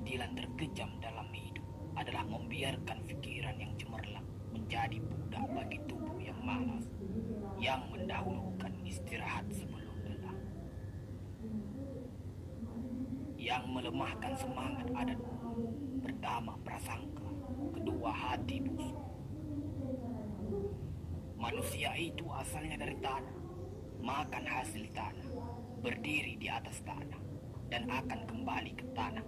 keintilan terkejam dalam hidup adalah membiarkan pikiran yang cemerlang menjadi budak bagi tubuh yang malas, yang mendahulukan istirahat sebelum lelah, yang melemahkan semangat adat, pertama prasangka, kedua hati busuk. Manusia itu asalnya dari tanah, makan hasil tanah, berdiri di atas tanah, dan akan kembali ke tanah.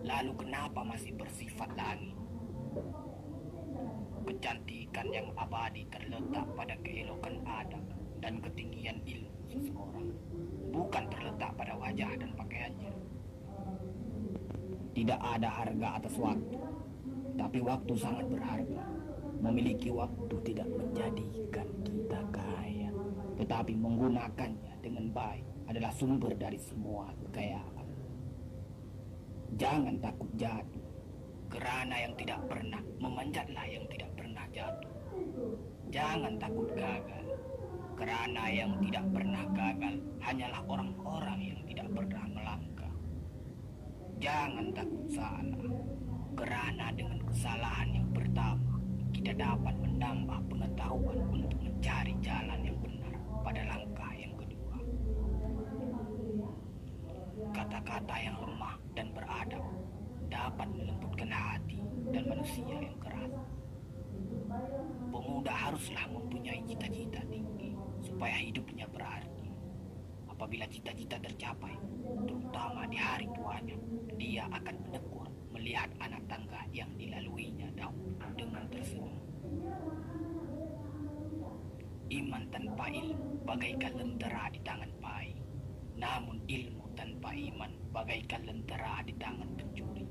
Lalu kenapa masih bersifat langit? Kecantikan yang abadi terletak pada keelokan adab dan ketinggian ilmu seseorang, bukan terletak pada wajah dan pakaiannya. Tidak ada harga atas waktu, tapi waktu sangat berharga. Memiliki waktu tidak menjadikan kita kaya, tetapi menggunakannya dengan baik adalah sumber dari semua kekayaan. Jangan takut jatuh, kerana yang tidak pernah memanjatlah yang tidak pernah jatuh. Jangan takut gagal, kerana yang tidak pernah gagal hanyalah orang-orang yang tidak pernah melangkah. Jangan takut salah, kerana dengan kesalahan yang pertama kita dapat menambah pengetahuan untuk mencari jalan yang benar pada langkah yang kedua. Kata-kata yang lemah dan beradab dapat melembutkan hati dan manusia yang keras. Pemuda haruslah mempunyai cita-cita tinggi supaya hidupnya berarti. Apabila cita-cita tercapai, terutama di hari tuanya, dia akan menegur melihat anak tangga yang dilaluinya dahulu dengan tersenyum. Iman tanpa ilmu bagaikan lentera di tangan pai, namun ilmu tanpa iman bagaikan lentera di tangan pencuri.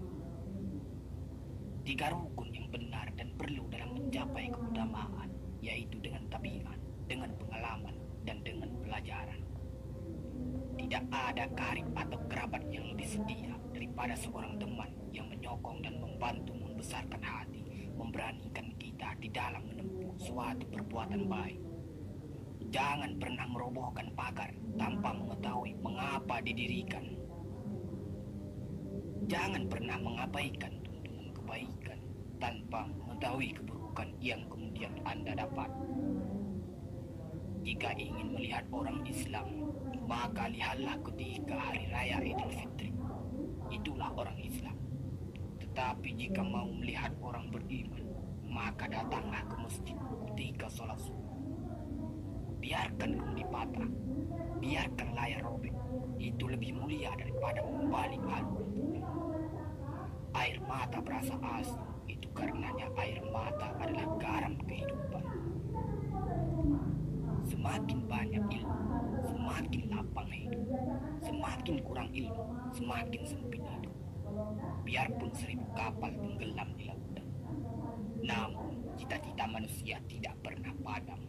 Tiga rukun yang benar dan perlu dalam mencapai keutamaan, yaitu dengan tabiat, dengan pengalaman, dan dengan pelajaran. Tidak ada karib atau kerabat yang lebih setia daripada seorang teman yang menyokong dan membantu membesarkan hati, memberanikan kita di dalam menempuh suatu perbuatan baik. Jangan pernah merobohkan pagar tanpa mengetahui mengapa didirikan. Jangan pernah mengabaikan tuntunan kebaikan tanpa mengetahui keburukan yang kemudian Anda dapat. Jika ingin melihat orang Islam, maka lihatlah ketika hari raya Idul Fitri. Itulah orang Islam. Tetapi jika mau melihat orang beriman, maka datanglah ke masjid ketika sholat subuh. Biarkan kendi patah, biarkan layar robek. Itu lebih mulia daripada membalik haluan bumi. Air mata berasa asin, itu karenanya air mata adalah garam kehidupan. Semakin banyak ilmu, semakin lapang hidup. Semakin kurang ilmu, semakin sempit hidup. Biarpun 1000 kapal tenggelam di lautan, namun cita-cita manusia tidak pernah padam.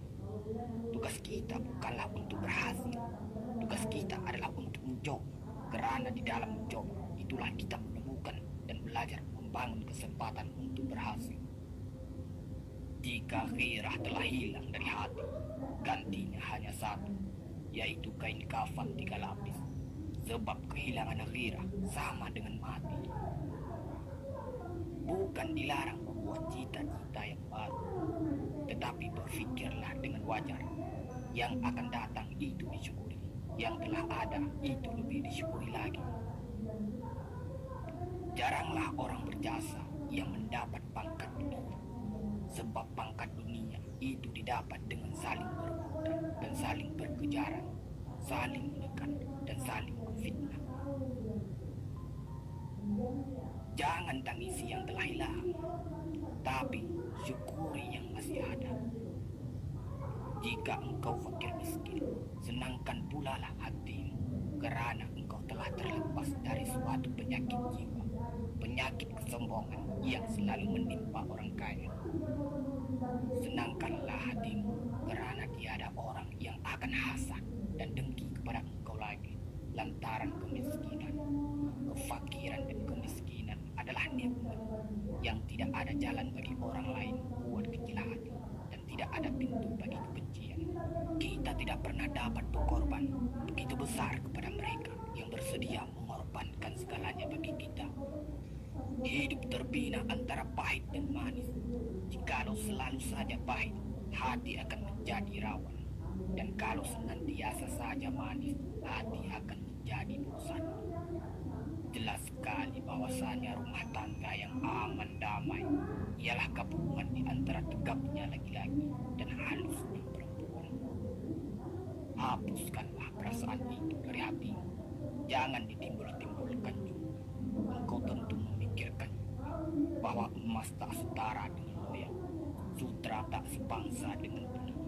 Tugas kita bukanlah untuk berhasil, tugas kita adalah untuk mencoba. Kerana di dalam mencoba, itulah kita menemukan dan belajar membangun kesempatan untuk berhasil. Jika gairah telah hilang dari hati, gantinya hanya satu, yaitu kain kafan 3 lapis. Sebab kehilangan gairah sama dengan mati. Bukan dilarang membuat cita-cita yang baru, tetapi berpikirlah dengan wajar. Yang akan datang itu disyukuri, yang telah ada itu lebih disyukuri lagi. Jaranglah orang berjasa yang mendapat pangkat dunia, sebab pangkat dunia itu didapat dengan saling berebutan dan saling berkejaran, saling menekan dan saling memfitnah. Jangan tangisi yang telah hilang, tapi syukuri yang masih ada. Jika engkau fakir miskin, senangkan pula lah hatimu, kerana engkau telah terlepas dari suatu penyakit jiwa, penyakit kesombongan yang selalu menimpa orang kaya. Senangkanlah hatimu, kerana tiada orang yang akan hasad dan dengki kepada engkau lagi, lantaran kemiskinan, kefakiran dan kemiskinan adalah nikmat yang tidak ada jalan bagi orang lain buat kecil hati, dan tidak ada pintu bagi kebencian. Kita tidak pernah dapat berkorban begitu besar kepada mereka yang bersedia mengorbankan segalanya bagi kita. Hidup terbina antara pahit dan manis. Jikalau selalu saja pahit, hati akan menjadi rawan. Dan kalau senantiasa saja manis, hati akan menjadi bosan. Jelas sekali bahwasannya rumah tangga yang aman damai ialah gabungan di antara tegapnya laki-laki dan halusnya perempuan. Hapuskanlah perasaan itu dari hatimu. Jangan ditimbul-timbulkan juga. Engkau tentu memikirkan juga bahwa emas tak setara dengan loyang, sutra tak sebangsa dengan benang.